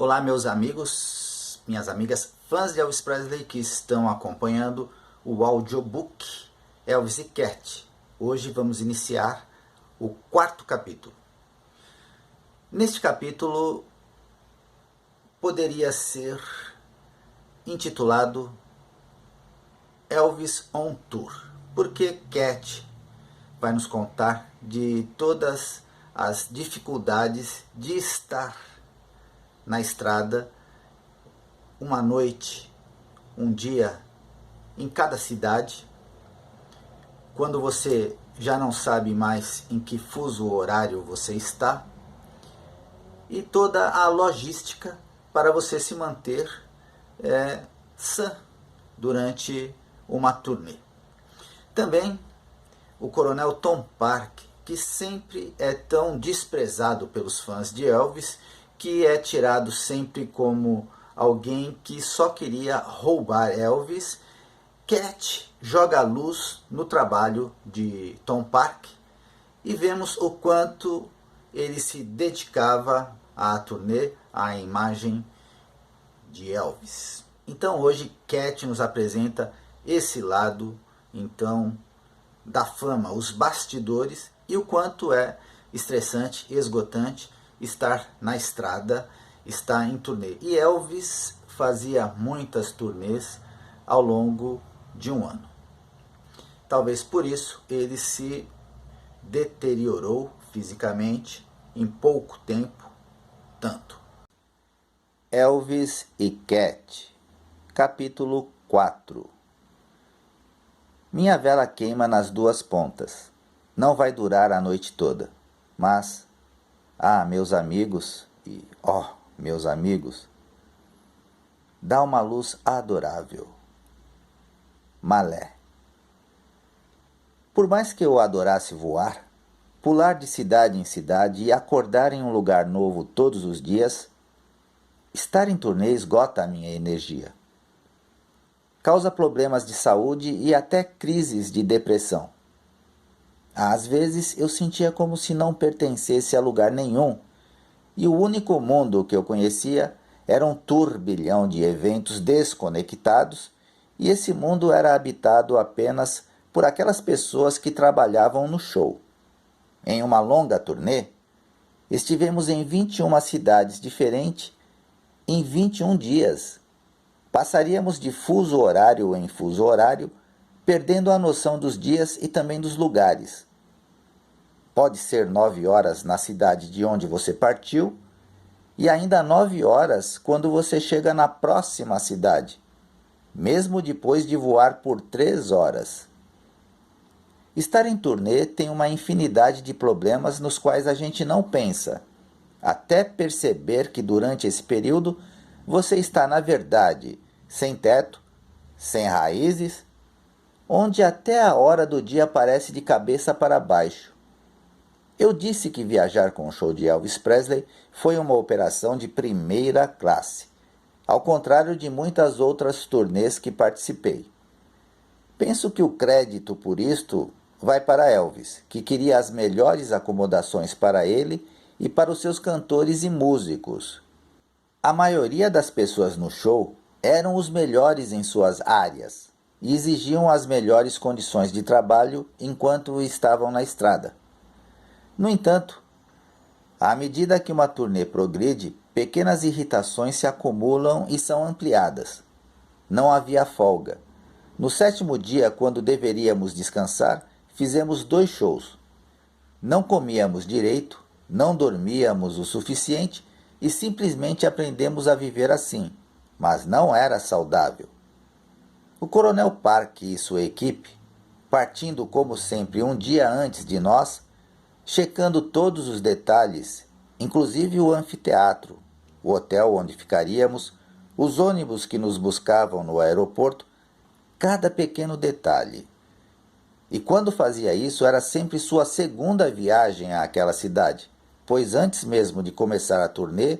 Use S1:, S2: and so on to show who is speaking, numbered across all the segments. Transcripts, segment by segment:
S1: Olá, meus amigos, minhas amigas, fãs de Elvis Presley que estão acompanhando o audiobook Elvis e Cat. Hoje vamos iniciar o 4º capítulo. Neste capítulo poderia ser intitulado Elvis on Tour, porque Cat vai nos contar de todas as dificuldades de estar na estrada uma noite, um dia em cada cidade, quando você já não sabe mais em que fuso horário você está, e toda a logística para você se manter sã durante uma turnê. Também o coronel Tom Parker, que sempre é tão desprezado pelos fãs de Elvis, que é tirado sempre como alguém que só queria roubar Elvis. Cat joga a luz no trabalho de Tom Parker e vemos o quanto ele se dedicava à turnê, à imagem de Elvis. Então hoje Cat nos apresenta esse lado então da fama, os bastidores, e o quanto é estressante, esgotante estar na estrada, estar em turnê. E Elvis fazia muitas turnês ao longo de um ano. Talvez por isso ele se deteriorou fisicamente em pouco tempo tanto. Elvis e Cat, capítulo 4. Minha vela queima nas duas pontas. Não vai durar a noite toda, mas, meus amigos, meus amigos, dá uma luz adorável. Malé. Por mais que eu adorasse voar, pular de cidade em cidade e acordar em um lugar novo todos os dias, estar em turnê esgota a minha energia. Causa problemas de saúde e até crises de depressão. Às vezes eu sentia como se não pertencesse a lugar nenhum, e o único mundo que eu conhecia era um turbilhão de eventos desconectados, e esse mundo era habitado apenas por aquelas pessoas que trabalhavam no show. Em uma longa turnê, estivemos em 21 cidades diferentes em 21 dias. Passaríamos de fuso horário em fuso horário, perdendo a noção dos dias e também dos lugares. Pode ser 9 horas na cidade de onde você partiu e ainda 9 horas quando você chega na próxima cidade, mesmo depois de voar por 3 horas. Estar em turnê tem uma infinidade de problemas nos quais a gente não pensa, até perceber que durante esse período você está, na verdade, sem teto, sem raízes, onde até a hora do dia aparece de cabeça para baixo. Eu disse que viajar com o show de Elvis Presley foi uma operação de primeira classe, ao contrário de muitas outras turnês que participei. Penso que o crédito por isto vai para Elvis, que queria as melhores acomodações para ele e para os seus cantores e músicos. A maioria das pessoas no show eram os melhores em suas áreas e exigiam as melhores condições de trabalho enquanto estavam na estrada. No entanto, à medida que uma turnê progride, pequenas irritações se acumulam e são ampliadas. Não havia folga. No 7º dia, quando deveríamos descansar, fizemos 2 shows. Não comíamos direito, não dormíamos o suficiente e simplesmente aprendemos a viver assim, mas não era saudável. O coronel Parker e sua equipe, partindo como sempre um dia antes de nós, checando todos os detalhes, inclusive o anfiteatro, o hotel onde ficaríamos, os ônibus que nos buscavam no aeroporto, cada pequeno detalhe. E quando fazia isso, era sempre sua segunda viagem àquela cidade, pois antes mesmo de começar a turnê,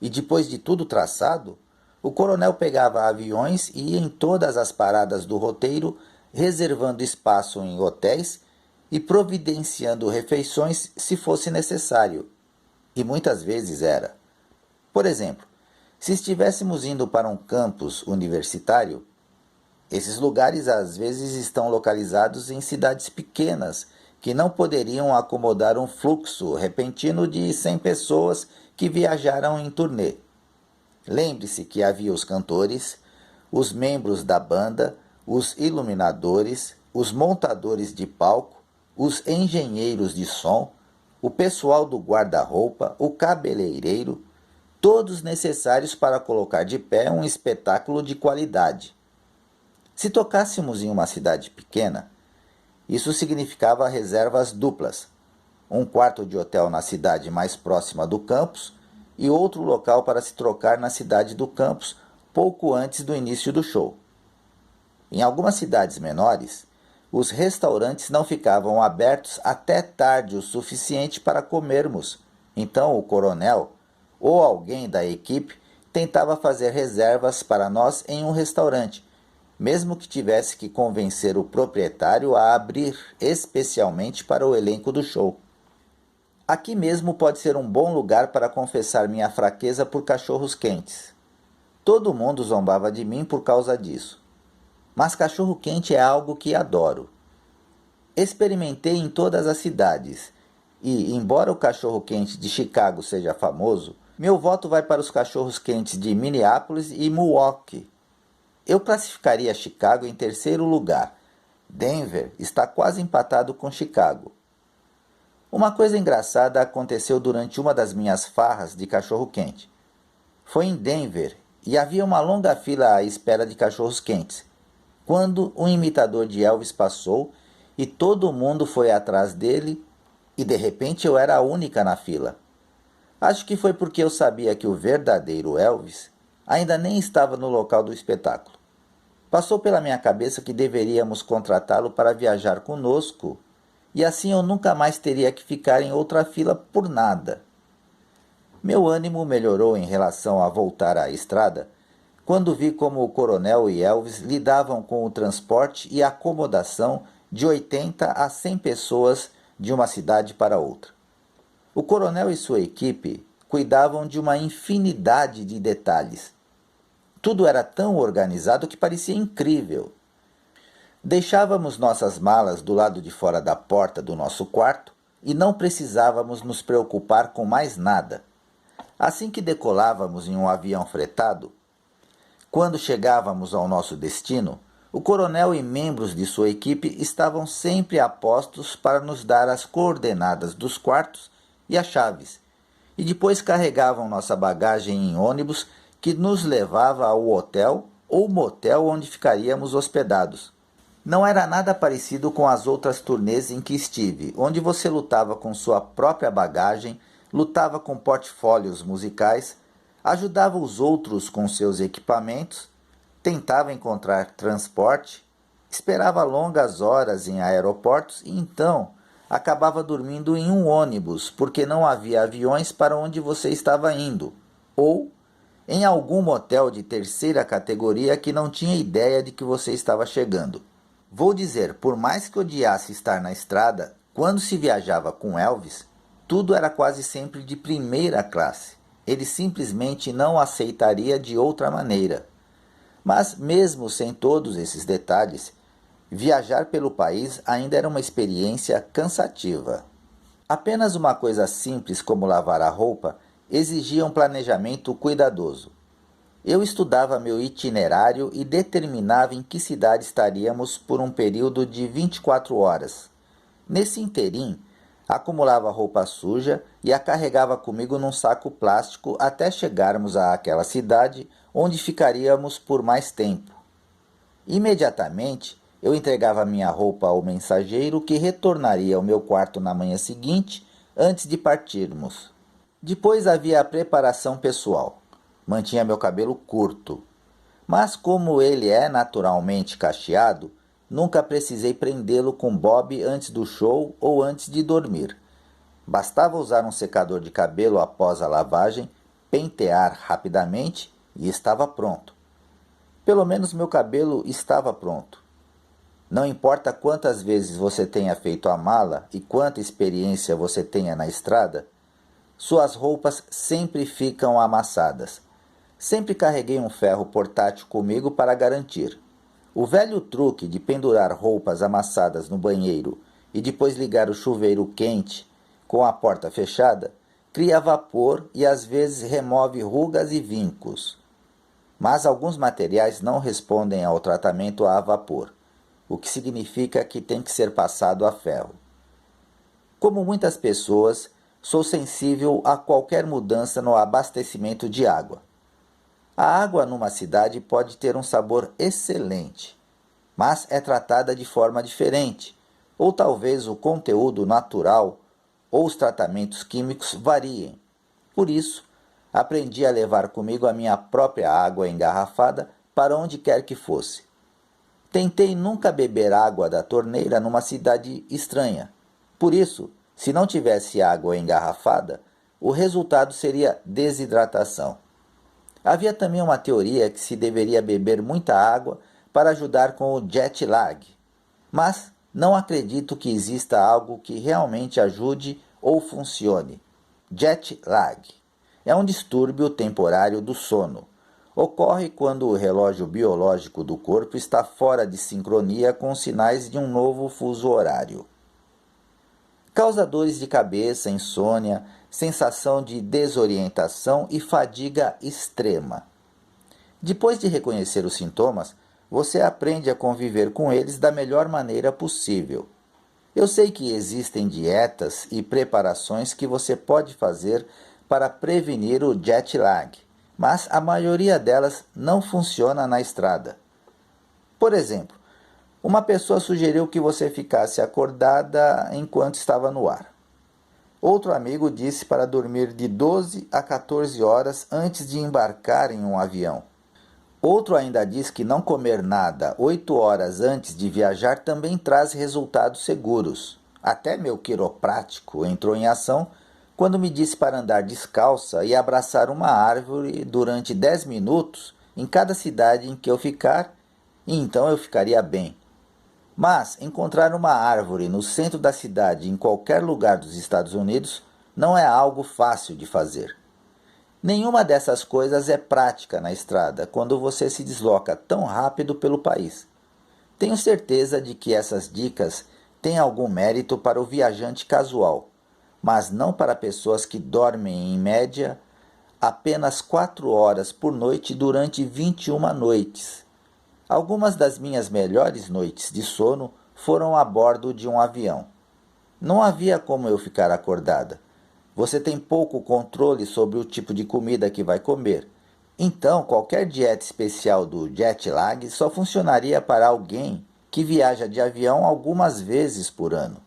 S1: e depois de tudo traçado, o coronel pegava aviões e ia em todas as paradas do roteiro, reservando espaço em hotéis e providenciando refeições se fosse necessário. E muitas vezes era. Por exemplo, Se estivéssemos indo para um campus universitário, esses lugares às vezes estão localizados em cidades pequenas que não poderiam acomodar um fluxo repentino de 100 pessoas que viajaram em turnê. Lembre-se que havia os cantores, os membros da banda, os iluminadores, os montadores de palco, os engenheiros de som, o pessoal do guarda-roupa, o cabeleireiro, todos necessários para colocar de pé um espetáculo de qualidade. Se tocássemos em uma cidade pequena, isso significava reservas duplas, um quarto de hotel na cidade mais próxima do campus e outro local para se trocar na cidade do campus pouco antes do início do show. Em algumas cidades menores, os restaurantes não ficavam abertos até tarde o suficiente para comermos, então o coronel ou alguém da equipe tentava fazer reservas para nós em um restaurante, mesmo que tivesse que convencer o proprietário a abrir especialmente para o elenco do show. Aqui mesmo pode ser um bom lugar para confessar minha fraqueza por cachorros quentes. Todo mundo zombava de mim por causa disso. Mas cachorro quente é algo que adoro. Experimentei em todas as cidades e, embora o cachorro quente de Chicago seja famoso, meu voto vai para os cachorros quentes de Minneapolis e Milwaukee. Eu classificaria Chicago em terceiro lugar. Denver está quase empatado com Chicago. Uma coisa engraçada aconteceu durante uma das minhas farras de cachorro-quente. Foi em Denver e havia uma longa fila à espera de cachorros quentes, quando um imitador de Elvis passou e todo mundo foi atrás dele e de repente eu era a única na fila. Acho que foi porque eu sabia que o verdadeiro Elvis ainda nem estava no local do espetáculo. Passou pela minha cabeça que deveríamos contratá-lo para viajar conosco, e assim eu nunca mais teria que ficar em outra fila por nada. Meu ânimo melhorou em relação a voltar à estrada, quando vi como o coronel e Elvis lidavam com o transporte e acomodação de 80 a 100 pessoas de uma cidade para outra. O coronel e sua equipe cuidavam de uma infinidade de detalhes. Tudo era tão organizado que parecia incrível. Deixávamos nossas malas do lado de fora da porta do nosso quarto e não precisávamos nos preocupar com mais nada. Assim que decolávamos em um avião fretado, quando chegávamos ao nosso destino, o coronel e membros de sua equipe estavam sempre a postos para nos dar as coordenadas dos quartos e as chaves, e depois carregavam nossa bagagem em ônibus que nos levava ao hotel ou motel onde ficaríamos hospedados. Não era nada parecido com as outras turnês em que estive, onde você lutava com sua própria bagagem, lutava com portfólios musicais, ajudava os outros com seus equipamentos, tentava encontrar transporte, esperava longas horas em aeroportos e então acabava dormindo em um ônibus porque não havia aviões para onde você estava indo, ou em algum motel de terceira categoria que não tinha ideia de que você estava chegando. Vou dizer, por mais que odiasse estar na estrada, quando se viajava com Elvis, tudo era quase sempre de primeira classe. Ele simplesmente não aceitaria de outra maneira. Mas mesmo sem todos esses detalhes, viajar pelo país ainda era uma experiência cansativa. Apenas uma coisa simples como lavar a roupa exigia um planejamento cuidadoso. Eu estudava meu itinerário e determinava em que cidade estaríamos por um período de 24 horas. Nesse interim, acumulava roupa suja e a carregava comigo num saco plástico até chegarmos àquela cidade onde ficaríamos por mais tempo. Imediatamente, eu entregava minha roupa ao mensageiro que retornaria ao meu quarto na manhã seguinte, antes de partirmos. Depois havia a preparação pessoal. Mantinha meu cabelo curto. Mas como ele é naturalmente cacheado, nunca precisei prendê-lo com bob antes do show ou antes de dormir. Bastava usar um secador de cabelo após a lavagem, pentear rapidamente e estava pronto. Pelo menos meu cabelo estava pronto. Não importa quantas vezes você tenha feito a mala e quanta experiência você tenha na estrada, suas roupas sempre ficam amassadas. Sempre carreguei um ferro portátil comigo para garantir. O velho truque de pendurar roupas amassadas no banheiro e depois ligar o chuveiro quente com a porta fechada cria vapor e às vezes remove rugas e vincos. Mas alguns materiais não respondem ao tratamento a vapor, o que significa que tem que ser passado a ferro. Como muitas pessoas, sou sensível a qualquer mudança no abastecimento de água. A água numa cidade pode ter um sabor excelente, mas é tratada de forma diferente, ou talvez o conteúdo natural ou os tratamentos químicos variem. Por isso, aprendi a levar comigo a minha própria água engarrafada para onde quer que fosse. Tentei nunca beber água da torneira numa cidade estranha. Por isso, se não tivesse água engarrafada, o resultado seria desidratação. Havia também uma teoria que se deveria beber muita água para ajudar com o jet lag, mas não acredito que exista algo que realmente ajude ou funcione. Jet lag é um distúrbio temporário do sono. Ocorre quando o relógio biológico do corpo está fora de sincronia com os sinais de um novo fuso horário. Causa dores de cabeça, insônia, sensação de desorientação e fadiga extrema. Depois de reconhecer os sintomas, você aprende a conviver com eles da melhor maneira possível. Eu sei que existem dietas e preparações que você pode fazer para prevenir o jet lag, mas a maioria delas não funciona na estrada. Por exemplo, uma pessoa sugeriu que você ficasse acordada enquanto estava no ar. Outro amigo disse para dormir de 12 a 14 horas antes de embarcar em um avião. Outro ainda diz que não comer nada 8 horas antes de viajar também traz resultados seguros. Até meu quiroprático entrou em ação quando me disse para andar descalça e abraçar uma árvore durante 10 minutos em cada cidade em que eu ficar, e então eu ficaria bem. Mas encontrar uma árvore no centro da cidade em qualquer lugar dos Estados Unidos não é algo fácil de fazer. Nenhuma dessas coisas é prática na estrada quando você se desloca tão rápido pelo país. Tenho certeza de que essas dicas têm algum mérito para o viajante casual, mas não para pessoas que dormem em média apenas 4 horas por noite durante 21 noites. Algumas das minhas melhores noites de sono foram a bordo de um avião. Não havia como eu ficar acordada. Você tem pouco controle sobre o tipo de comida que vai comer. Então, qualquer dieta especial do jet lag só funcionaria para alguém que viaja de avião algumas vezes por ano.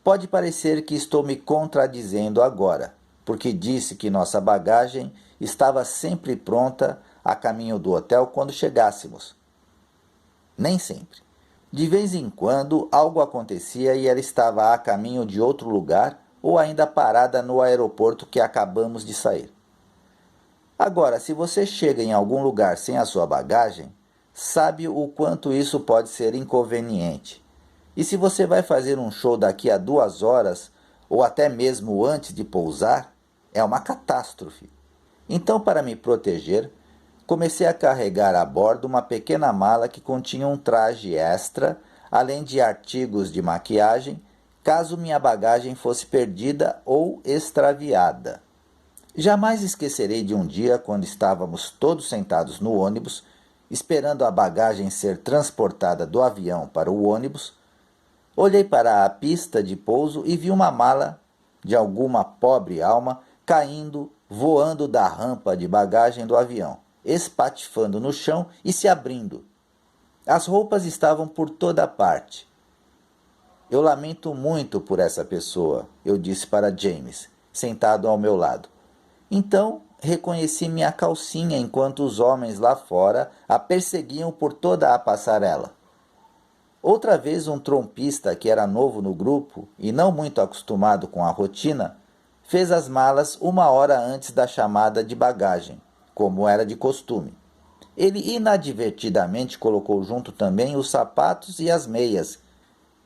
S1: Pode parecer que estou me contradizendo agora, porque disse que nossa bagagem estava sempre pronta a caminho do hotel quando chegássemos. Nem sempre. De vez em quando algo acontecia e ela estava a caminho de outro lugar ou ainda parada no aeroporto que acabamos de sair. Agora, se você chega em algum lugar sem a sua bagagem, sabe o quanto isso pode ser inconveniente. E se você vai fazer um show daqui a 2 horas, ou até mesmo antes de pousar, é uma catástrofe. Então, para me proteger, comecei a carregar a bordo uma pequena mala que continha um traje extra, além de artigos de maquiagem, caso minha bagagem fosse perdida ou extraviada. Jamais esquecerei de um dia quando estávamos todos sentados no ônibus, esperando a bagagem ser transportada do avião para o ônibus. Olhei para a pista de pouso e vi uma mala de alguma pobre alma caindo, voando da rampa de bagagem do avião, espatifando no chão e se abrindo. As roupas estavam por toda parte. Eu lamento muito por essa pessoa, eu disse para James, sentado ao meu lado. Então reconheci minha calcinha enquanto os homens lá fora a perseguiam por toda a passarela. Outra vez um trompista que era novo no grupo e não muito acostumado com a rotina, fez as malas 1 hora antes da chamada de bagagem, como era de costume. Ele inadvertidamente colocou junto também os sapatos e as meias.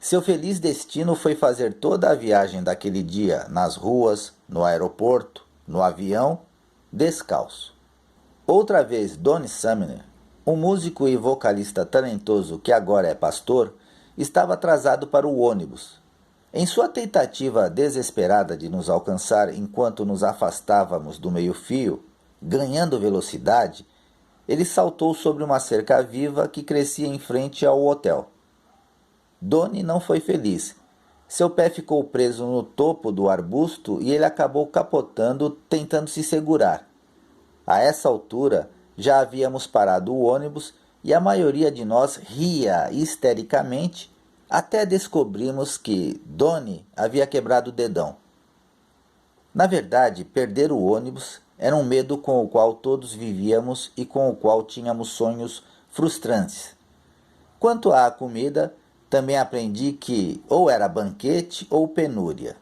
S1: Seu feliz destino foi fazer toda a viagem daquele dia nas ruas, no aeroporto, no avião, descalço. Outra vez, Donnie Sumner, um músico e vocalista talentoso que agora é pastor, estava atrasado para o ônibus. Em sua tentativa desesperada de nos alcançar enquanto nos afastávamos do meio-fio, ganhando velocidade, ele saltou sobre uma cerca viva que crescia em frente ao hotel. Donnie não foi feliz. Seu pé ficou preso no topo do arbusto e ele acabou capotando, tentando se segurar. A essa altura, já havíamos parado o ônibus e a maioria de nós ria histericamente até descobrimos que Donnie havia quebrado o dedão. Na verdade, perder o ônibus era um medo com o qual todos vivíamos e com o qual tínhamos sonhos frustrantes. Quanto à comida, também aprendi que ou era banquete ou penúria.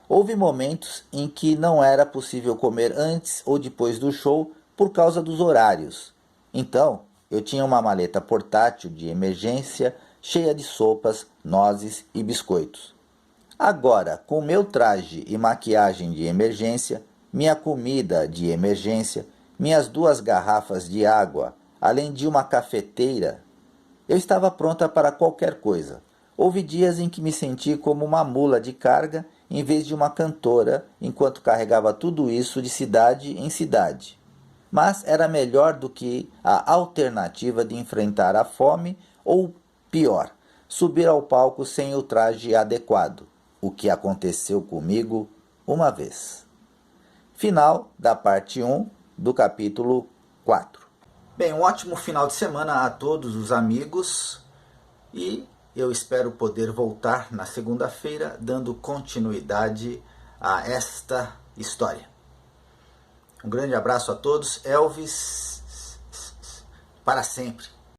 S1: Houve momentos em que não era possível comer antes ou depois do show por causa dos horários. Então, eu tinha uma maleta portátil de emergência cheia de sopas, nozes e biscoitos. Agora, com meu traje e maquiagem de emergência, minha comida de emergência, minhas 2 garrafas de água, além de uma cafeteira, eu estava pronta para qualquer coisa. Houve dias em que me senti como uma mula de carga em vez de uma cantora, enquanto carregava tudo isso de cidade em cidade. Mas era melhor do que a alternativa de enfrentar a fome ou, pior, subir ao palco sem o traje adequado, o que aconteceu comigo uma vez. Final da parte 1 do capítulo 4. Bem, um ótimo final de semana a todos os amigos e eu espero poder voltar na segunda-feira dando continuidade a esta história. Um grande abraço a todos. Elvis, para sempre.